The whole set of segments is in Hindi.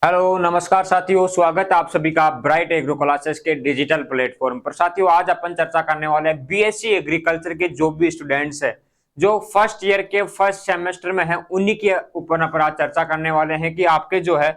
हेलो नमस्कार साथियों, स्वागत है आप सभी का ब्राइट एग्रो क्लासेस के डिजिटल प्लेटफॉर्म पर। साथियों, आज अपन चर्चा करने वाले हैं बीएससी एग्रीकल्चर के जो भी स्टूडेंट्स हैं जो फर्स्ट ईयर के फर्स्ट सेमेस्टर में हैं, उन्हीं के ऊपर अपन आज चर्चा करने वाले हैं कि आपके जो है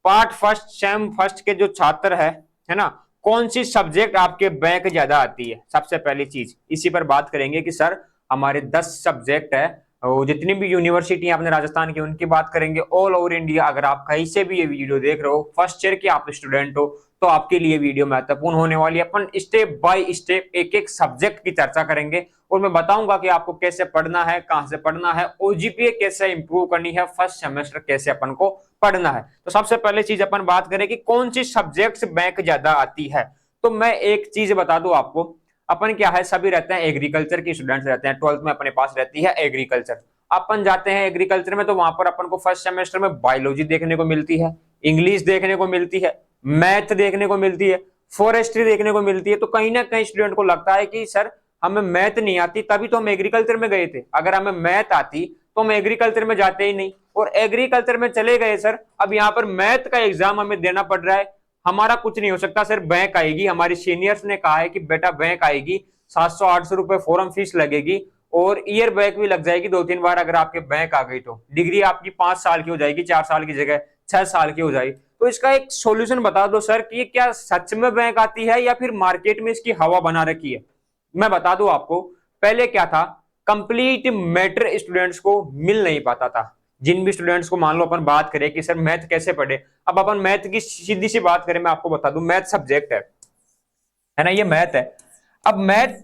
पार्ट फर्स्ट सेम फर्स्ट के जो छात्र है ना, कौन सी सब्जेक्ट आपके बैंक ज्यादा आती है। सबसे पहली चीज इसी पर बात करेंगे कि सर हमारे 10 सब्जेक्ट है, वो जितनी भी यूनिवर्सिटी अपने राजस्थान की उनकी बात करेंगे। ऑल ओवर इंडिया अगर आप कहीं से भी ये वीडियो देख रहे हो, फर्स्ट ईयर के आप स्टूडेंट हो, तो आपके लिए वीडियो महत्वपूर्ण होने वाली है। अपन स्टेप बाय स्टेप एक एक सब्जेक्ट की चर्चा करेंगे और मैं बताऊंगा कि आपको कैसे पढ़ना है, कहां से पढ़ना है, ओजीपीए कैसे इंप्रूव करनी है, फर्स्ट सेमेस्टर कैसे अपन को पढ़ना है। तो सबसे पहले चीज अपन बात करें कि कौन सी सब्जेक्ट्स बैंक ज्यादा आती है। तो मैं एक चीज बता दूं आपको, अपन क्या है सभी रहते हैं एग्रीकल्चर के स्टूडेंट्स रहते हैं, 12th में अपने पास रहती है एग्रीकल्चर। अपन जाते हैं एग्रीकल्चर में तो वहां पर अपन को फर्स्ट सेमेस्टर में बायोलॉजी देखने को मिलती है, इंग्लिश देखने को मिलती है, मैथ देखने को मिलती है, फॉरेस्ट्री देखने को मिलती है। तो कहीं ना कहीं स्टूडेंट को लगता है कि सर हमें मैथ नहीं आती, तभी तो हम एग्रीकल्चर में गए थे। अगर हमें मैथ आती तो हम एग्रीकल्चर में जाते ही नहीं, और एग्रीकल्चर में चले गए सर, अब यहाँ पर मैथ का एग्जाम हमें देना पड़ रहा है। हमारा कुछ नहीं हो सकता सर, बैंक आएगी। हमारी सीनियर्स ने कहा है कि बेटा बैंक आएगी, 700-800 रुपए फॉर्म फीस लगेगी और ईयर बैक भी लग जाएगी 2-3 बार। अगर आपके बैंक आ गई तो डिग्री आपकी 5 साल की हो जाएगी, 4 साल की जगह 6 साल की हो जाएगी। तो इसका एक सॉल्यूशन बता दो सर कि ये क्या सच में बैंक आती है या फिर मार्केट में इसकी हवा बना रखी है। मैं बता दूं आपको, पहले क्या था, कंप्लीट मैटर स्टूडेंट्स को मिल नहीं पाता था। जिन भी स्टूडेंट्स को मान लो अपन बात करें कि सर मैथ कैसे पढ़े, अब अपन मैथ की सीधी सी बात करें, मैं आपको बता दूं मैथ सब्जेक्ट है ना, ये मैथ है। अब मैथ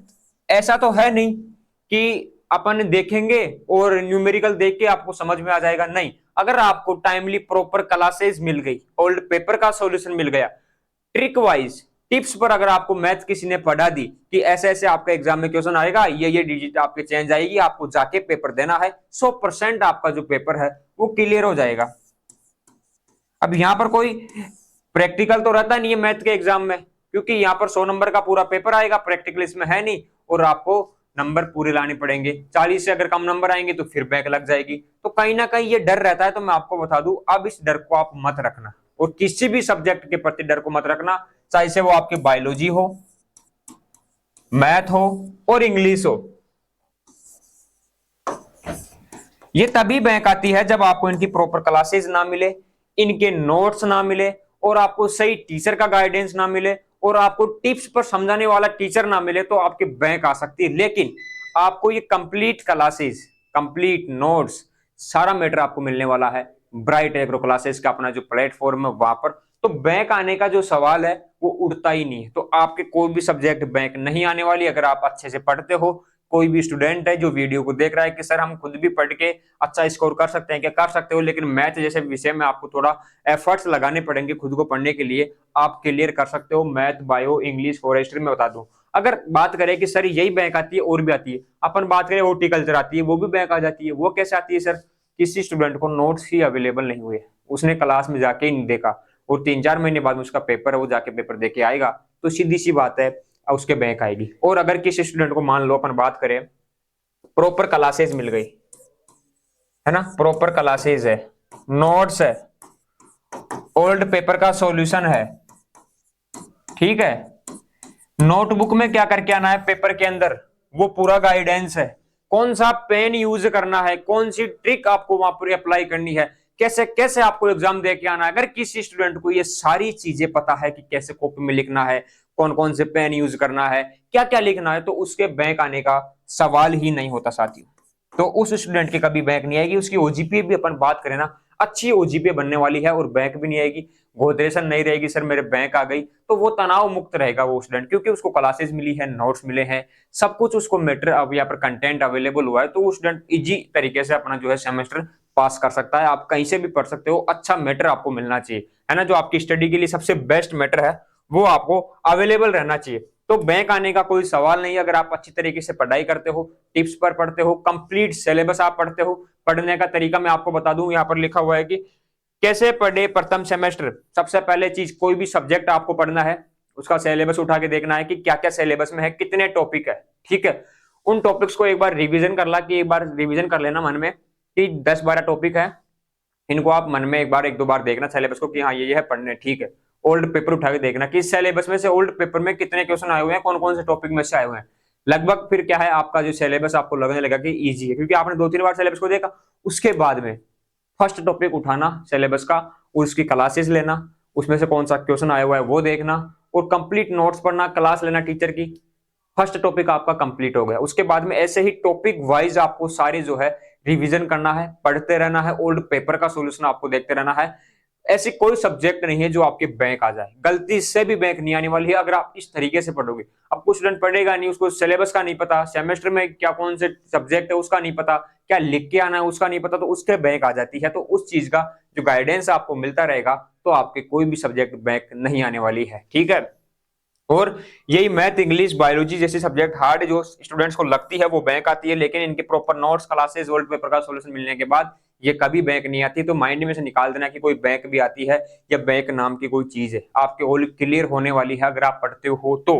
ऐसा तो है नहीं कि अपन देखेंगे और न्यूमेरिकल देख के आपको समझ में आ जाएगा, नहीं। अगर आपको टाइमली प्रॉपर क्लासेस मिल गई, ओल्ड पेपर का सॉल्यूशन मिल गया, ट्रिक वाइज टिप्स पर अगर आपको मैथ किसी ने पढ़ा दी कि ऐसे ऐसे आपका एग्जाम में क्वेश्चन आएगा, ये डिजिट आपके चेंज आएगी, आपको जाके पेपर देना है, 100% आपका जो पेपर है वो क्लियर हो जाएगा। अब यहां पर कोई प्रैक्टिकल तो रहता नहीं है मैथ के एग्जाम में, क्योंकि यहां पर 100 नंबर का पूरा पेपर आएगा, प्रैक्टिकल इसमें है नहीं, और आपको नंबर पूरे लाने पड़ेंगे। 40 से अगर कम नंबर आएंगे तो फिर बैक लग जाएगी। तो कहीं ना कहीं ये डर रहता है। तो मैं आपको बता दूं, अब इस डर को आप मत रखना, और किसी भी सब्जेक्ट के प्रति डर को मत रखना, चाहे से वो आपकी बायोलॉजी हो, मैथ हो और इंग्लिश हो। ये तभी बैंक आती है जब आपको इनकी प्रॉपर क्लासेस ना मिले, इनके नोट्स ना मिले, और आपको सही टीचर का गाइडेंस ना मिले, और आपको टिप्स पर समझाने वाला टीचर ना मिले, तो आपके बैंक आ सकती है। लेकिन आपको ये कंप्लीट क्लासेस, कंप्लीट नोट्स, सारा मैटर आपको मिलने वाला है ब्राइट एग्रो क्लासेस का अपना जो प्लेटफॉर्म है वहां पर। तो बैंक आने का जो सवाल है वो उठता ही नहीं है। तो आपके कोई भी सब्जेक्ट बैंक नहीं आने वाली अगर आप अच्छे से पढ़ते हो। कोई भी स्टूडेंट है जो वीडियो को देख रहा है कि सर हम खुद भी पढ़ के अच्छा स्कोर कर सकते हैं, क्या कर सकते हो, लेकिन मैथ जैसे विषय में आपको थोड़ा एफर्ट्स लगाने पड़ेंगे खुद को पढ़ने के लिए, आप क्लियर कर सकते हो मैथ, बायो, इंग्लिश, फॉरेस्ट्री में बता दूं। अगर बात करें कि सर यही बैंक आती है और भी आती है, अपन बात करें हॉर्टिकल्चर आती है, वो भी बैंक आ जाती है। वो कैसे आती है सर, किसी स्टूडेंट को नोट्स ही अवेलेबल नहीं हुए, उसने क्लास में जाके ही नहीं देखा, और 3-4 महीने बाद उसका पेपर है, वो जाके पेपर दे के आएगा, तो सीधी सी बात है उसके बैंक आएगी। और अगर किसी स्टूडेंट को मान लो अपन बात करें प्रॉपर क्लासेस मिल गई है ना, प्रॉपर क्लासेस है, नोट्स है, ओल्ड पेपर का सॉल्यूशन है, ठीक है, नोटबुक में क्या करके आना है पेपर के अंदर वो पूरा गाइडेंस है, कौन सा पेन यूज करना है, कौन सी ट्रिक आपको वहां पर अप्लाई करनी है, कैसे कैसे आपको एग्जाम दे के आना है। अगर किसी स्टूडेंट को ये सारी चीजें पता है कि कैसे कॉपी में लिखना है, कौन कौन से पेन यूज करना है, क्या क्या लिखना है, तो उसके बैंक आने का सवाल ही नहीं होता साथियों। तो उस स्टूडेंट की कभी बैंक नहीं आएगी। उसकी ओजीपीए भी अपन बात करें ना, अच्छी ओजीपीए बनने वाली है, और बैंक भी नहीं आएगी, घोधरेशन नहीं रहेगी सर मेरे बैंक आ गई। तो वो तनाव मुक्त रहेगा वो स्टूडेंट, क्योंकि उसको क्लासेस मिली है, नोट्स मिले हैं, सब कुछ उसको मैटर अब यहाँ पर कंटेंट अवेलेबल हुआ है। तो वो स्टूडेंट इजी तरीके से अपना जो है सेमेस्टर पास कर सकता है। आप कहीं से भी पढ़ सकते हो, अच्छा मैटर आपको मिलना चाहिए, है ना, जो आपकी स्टडी के लिए सबसे बेस्ट मैटर है वो आपको अवेलेबल रहना चाहिए। तो बैंक आने का कोई सवाल नहीं है अगर आप अच्छी तरीके से पढ़ाई करते हो, टिप्स पर पढ़ते हो, कंप्लीट सिलेबस आप पढ़ते हो। पढ़ने का तरीका मैं आपको बता दूं, यहाँ पर लिखा हुआ है कि कैसे पढ़े प्रथम सेमेस्टर। सबसे पहले चीज, कोई भी सब्जेक्ट आपको पढ़ना है उसका सिलेबस उठा के देखना है कि क्या क्या सिलेबस में है, कितने टॉपिक है, ठीक है। उन टॉपिक्स को एक बार रिवीजन कर ला, कि एक बार रिवीजन कर लेना मन में कि 10-12 टॉपिक है, इनको आप मन में एक बार एक दो बार देखना सिलेबस को कि हाँ ये है पढ़ने, ठीक है। ओल्ड पेपर उठा के देखना कि सिलेबस में से ओल्ड पेपर में कितने क्वेश्चन आए हुए हैं, कौन कौन से टॉपिक में से आए हुए हैं। लगभग फिर क्या है, आपका जो सिलेबस आपको लगने लगा कि इजी है, क्योंकि आपने 2-3 बार सिलेबस को देखा। उसके बाद में फर्स्ट टॉपिक उठाना सिलेबस का, उसकी क्लासेस लेना, उसमें से कौन सा क्वेश्चन आया हुआ है वो देखना, और कंप्लीट नोट्स पढ़ना, क्लास लेना टीचर की। फर्स्ट टॉपिक आपका कंप्लीट हो गया। उसके बाद में ऐसे ही टॉपिक वाइज आपको सारे जो है रिवीजन करना है, पढ़ते रहना है, ओल्ड पेपर का सॉल्यूशन आपको देखते रहना है। ऐसी कोई सब्जेक्ट नहीं है जो आपके बैंक आ जाए, गलती से भी बैंक नहीं आने वाली है अगर आप इस तरीके से पढ़ोगे। अब कुछ स्टूडेंट पढ़ेगा नहीं, उसको सिलेबस का नहीं पता, सेमेस्टर में क्या कौन से सब्जेक्ट है उसका नहीं पता, क्या लिख के आना है उसका नहीं पता, तो उसके बैंक आ जाती है। तो उस चीज का जो गाइडेंस आपको मिलता रहेगा तो आपके कोई भी सब्जेक्ट बैंक नहीं आने वाली है, ठीक है। और यही मैथ, इंग्लिश, बायोलॉजी जैसी सब्जेक्ट हार्ड जो स्टूडेंट्स को लगती है वो बैंक आती है, लेकिन इनके proper notes, classes, old paper का सॉल्यूशन मिलने के बाद ये कभी बैंक नहीं आती। तो माइंड में से निकाल देना कि कोई बैंक भी आती है या बैंक नाम की कोई चीज है, आपके ऑल क्लियर होने वाली है अगर आप पढ़ते हो तो।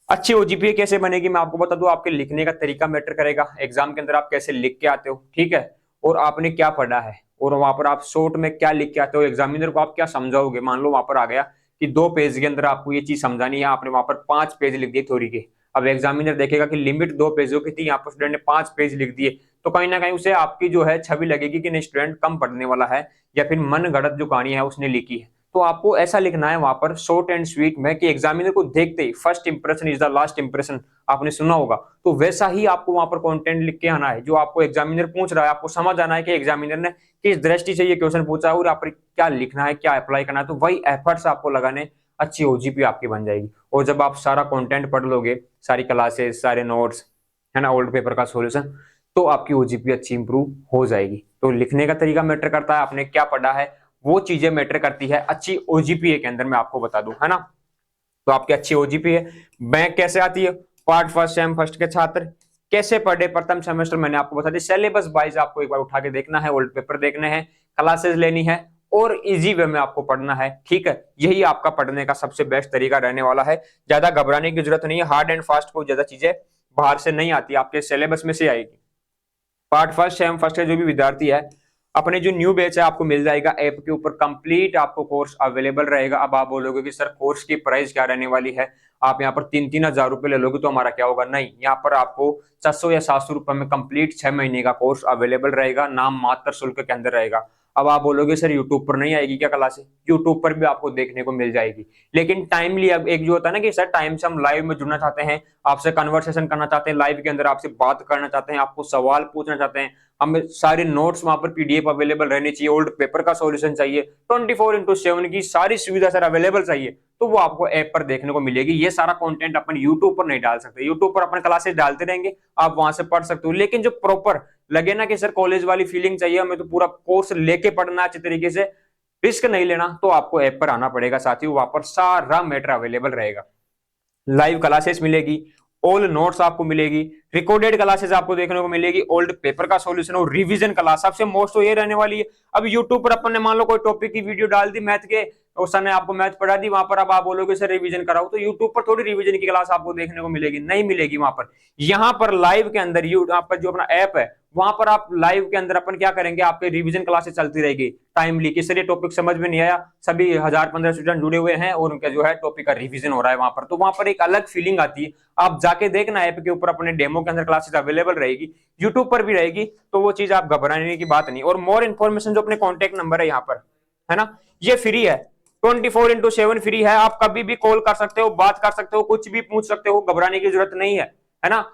अच्छी ओजीपीए कैसे बनेगी मैं आपको बता दूं। आपके लिखने का तरीका मैटर करेगा, एग्जाम के अंदर आप कैसे लिख के आते हो, ठीक है, और आपने क्या पढ़ा है, और वहां पर आप शॉर्ट में क्या लिख के आते हो, एग्जामिनर को आप क्या समझाओगे। मान लो वहां पर आ गया कि 2 पेज के अंदर आपको ये चीज समझानी है, आपने वहां पर 5 पेज लिख दिए थ्योरी के। अब एग्जामिनर देखेगा कि लिमिट 2 पेजों की थी, यहाँ पर स्टूडेंट ने 5 पेज लिख दिए, तो कहीं ना कहीं उसे आपकी जो है छवि लगेगी कि नहीं स्टूडेंट कम पढ़ने वाला है, या फिर मन गढ़ंत जो कहानी है उसने लिखी है। तो आपको ऐसा लिखना है वहां पर शॉर्ट एंड स्वीट में कि एग्जामिनर को देखते ही first impression is the last impression, आपने सुना होगा। तो वैसा ही आपको वहां पर कंटेंट लिख के आना है, जो आपको एग्जामिनर पूछ रहा है आपको समझ आना है कि एग्जामिनर ने किस दृष्टि से ये क्वेश्चन पूछा है और आप क्या लिखना है, क्या अप्लाई करना है। तो वही एफर्ट्स आपको लगाने, अच्छी ओजीपी आपकी बन जाएगी। और जब आप सारा कंटेंट पढ़ लोगे, सारी क्लासेस, सारे नोट्स, है ना, ओल्ड पेपर का सॉल्यूशन, तो आपकी ओजीपी अच्छी इंप्रूव हो जाएगी। तो लिखने का तरीका मैटर करता है, आपने क्या पढ़ा है वो चीजें मैटर करती है अच्छी ओजीपीए के अंदर, मैं आपको बता दूं, है ना। तो आपकी अच्छी ओजीपी है। बैंक कैसे आती है, पार्ट फर्स्ट सेम फर्स्ट के छात्र कैसे पढ़े प्रथम सेमेस्टर, मैंने आपको बता दी। सिलेबस वाइज आपको एक बार उठा के देखना है, ओल्ड पेपर देखने हैं, क्लासेस लेनी है, और इजी वे में आपको पढ़ना है, ठीक है। यही आपका पढ़ने का सबसे बेस्ट तरीका रहने वाला है। ज्यादा घबराने की जरूरत नहीं है, हार्ड एंड फास्ट को ज्यादा चीजें बाहर से नहीं आती, आपके सिलेबस में से आएगी। पार्ट फर्स्ट सेम फर्स्ट के जो भी विद्यार्थी है, अपने जो न्यू बैच है आपको मिल जाएगा ऐप के ऊपर, कंप्लीट आपको कोर्स अवेलेबल रहेगा। अब आप बोलोगे कि सर कोर्स की प्राइस क्या रहने वाली है, आप यहाँ पर 3-3 हजार रुपए ले लोगे तो हमारा क्या होगा। नहीं, यहाँ पर आपको 600 या 700 रुपए में कंप्लीट 6 महीने का कोर्स अवेलेबल रहेगा, नाम मात्र शुल्क के अंदर रहेगा। अब आप बोलोगे सर यूट्यूब पर नहीं आएगी क्या क्लास, यूट्यूब पर भी आपको देखने को मिल जाएगी, लेकिन टाइमली। अब एक जो होता है ना कि सर टाइम से हम लाइव में जुड़ना चाहते हैं, आपसे कन्वर्सेशन करना चाहते हैं, लाइव के अंदर आपसे बात करना चाहते हैं, आपको सवाल पूछना चाहते हैं, हमें सारे नोट्स वहां पर पीडीएफ अवेलेबल रहनी चाहिए, ओल्ड पेपर का सॉल्यूशन चाहिए, 24/7 की सारी सुविधा सर अवेलेबल चाहिए, तो वो आपको ऐप पर देखने को मिलेगी। ये सारा कंटेंट अपन यूट्यूब पर नहीं डाल सकते, यूट्यूब पर अपन क्लासेस डालते रहेंगे, आप वहां से पढ़ सकते हो, लेकिन जो प्रॉपर लगे ना कि सर कॉलेज वाली फीलिंग चाहिए हमें, तो पूरा कोर्स लेके पढ़ना अच्छे तरीके से, रिस्क नहीं लेना, तो आपको ऐप पर आना पड़ेगा साथियों। वहां पर सारा मैटर अवेलेबल रहेगा, लाइव क्लासेस मिलेगी, ऑल नोट्स आपको मिलेगी, रिकॉर्डेड क्लासेस आपको देखने को मिलेगी, ओल्ड पेपर का सॉल्यूशन और रिवीजन क्लास सबसे मोस्ट तो ये रहने वाली है। अब यूट्यूब पर अपन ने मान लो कोई टॉपिक की वीडियो डाल दी मैथ के, और सर ने आपको मैथ पढ़ा दी, वहां पर अब आप बोलोगे सर रिवीजन कराओ, तो यूट्यूब पर थोड़ी रिवीजन की क्लास आपको देखने को मिलेगी, नहीं मिलेगी वहां पर। यहाँ पर लाइव के अंदर आपका जो अपना ऐप है वहां पर आप लाइव के अंदर अपन क्या करेंगे, आपके रिवीजन क्लासेस चलती रहेगी टाइमली, कि सर ये टॉपिक समझ में नहीं आया, सभी 1000-1500 स्टूडेंट जुड़े हुए हैं और उनका जो है टॉपिक का रिवीजन हो रहा है वहां पर, तो वहां पर एक अलग फीलिंग आती है। आप जाके देखना ऐप के ऊपर, अपने डेमो के अंदर क्लासेस अवेलेबल रहेगी, यूट्यूब पर भी रहेगी, तो वो चीज आप घबराने की बात नहीं। और मोर इन्फॉर्मेशन जो अपने कॉन्टेक्ट नंबर है यहाँ पर, है ना, ये फ्री है, 24/7 फ्री है, आप कभी भी कॉल कर सकते हो, बात कर सकते हो, कुछ भी पूछ सकते हो, घबराने की जरूरत नहीं है ना।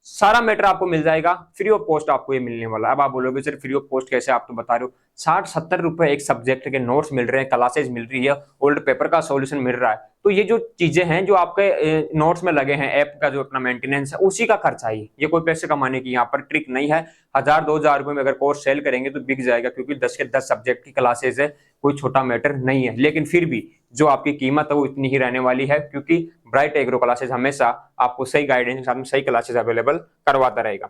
सारा मैटर आपको मिल जाएगा, फ्री ऑफ कॉस्ट आपको ये मिलने वाला है। अब आप बोलोगे सर फ्री ऑफ कॉस्ट कैसे, आप तो बता रहे हो 60-70 रुपए एक सब्जेक्ट के नोट्स मिल रहे हैं, क्लासेस मिल रही है, ओल्ड पेपर का सॉल्यूशन मिल रहा है, तो ये जो चीजें हैं जो आपके नोट्स में लगे हैं, ऐप का जो अपना मेंटेनेंस है उसी का खर्चा है, ये कोई पैसे कमाने की यहाँ पर ट्रिक नहीं है। 1000-2000 रुपए में अगर कोर्स सेल करेंगे तो बिक जाएगा, क्योंकि 10 के 10 सब्जेक्ट की क्लासेस है, कोई छोटा मैटर नहीं है। लेकिन फिर भी जो आपकी कीमत है वो इतनी ही रहने वाली है, क्योंकि ब्राइट एग्रो क्लासेस हमेशा आपको सही गाइडेंस के साथ में सही क्लासेस अवेलेबल करवाता रहेगा।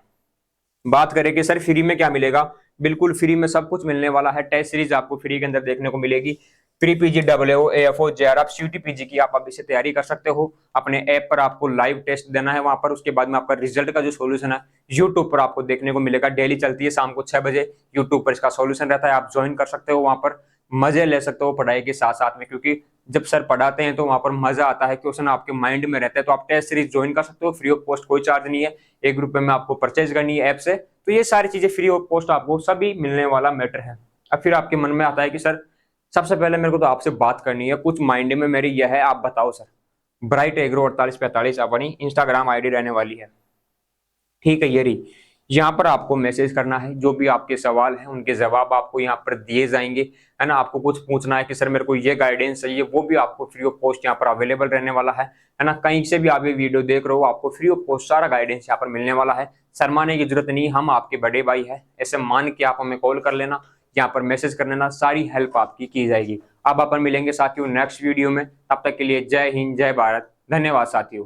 बात करें कि सर फ्री में क्या मिलेगा, बिल्कुल फ्री में सब कुछ मिलने वाला है। टेस्ट सीरीज आपको फ्री के अंदर देखने को मिलेगी, pre PG W AFO JR आप सीयूटी पीजी की आप अभी से तैयारी कर सकते हो। अपने ऐप पर आपको लाइव टेस्ट देना है वहां पर, उसके बाद में आपका रिजल्ट का जो सोल्यूशन है यूट्यूब पर आपको देखने को मिलेगा। डेली चलती है शाम को 6 बजे यूट्यूब पर इसका सोल्यूशन रहता है। आप ज्वाइन कर सकते हो, वहां पर मजे ले सकते हो पढ़ाई के साथ साथ में, क्योंकि जब सर पढ़ाते हैं तो वहां पर मजा आता है, क्वेश्चन आपके माइंड में रहता है। तो आप टेस्ट सीरीज ज्वाइन कर सकते हो फ्री ऑफ कॉस्ट, कोई चार्ज नहीं है। 1 रुपए में आपको परचेज करनी है ऐप से। तो ये सारी चीजें फ्री ऑफ कॉस्ट आपको सभी मिलने वाला मैटर है। अब फिर आपके मन में आता है कि सर सबसे पहले मेरे को तो आपसे बात करनी है, कुछ माइंड में मेरी यह है, आप बताओ सर। ब्राइट एग्रो 4845 अपनी इंस्टाग्राम आईडी रहने वाली है, ठीक है। ये रही, यहाँ पर आपको मैसेज करना है, जो भी आपके सवाल हैं उनके जवाब आपको यहाँ पर दिए जाएंगे, है ना। आपको कुछ पूछना है कि सर मेरे को ये गाइडेंस चाहिए, वो भी आपको फ्री ऑफ कॉस्ट यहाँ पर अवेलेबल रहने वाला है ना। कहीं से भी आप ये वीडियो देख रहे हो, आपको फ्री ऑफ कॉस्ट सारा गाइडेंस यहाँ पर मिलने वाला है। शर्माने की जरूरत नहीं, हम आपके बड़े भाई है, ऐसे मान के आप हमें कॉल कर लेना, यहाँ पर मैसेज कर लेना, सारी हेल्प आपकी की जाएगी। अब अपन मिलेंगे साथियों नेक्स्ट वीडियो में, तब तक के लिए जय हिंद जय भारत, धन्यवाद साथियों।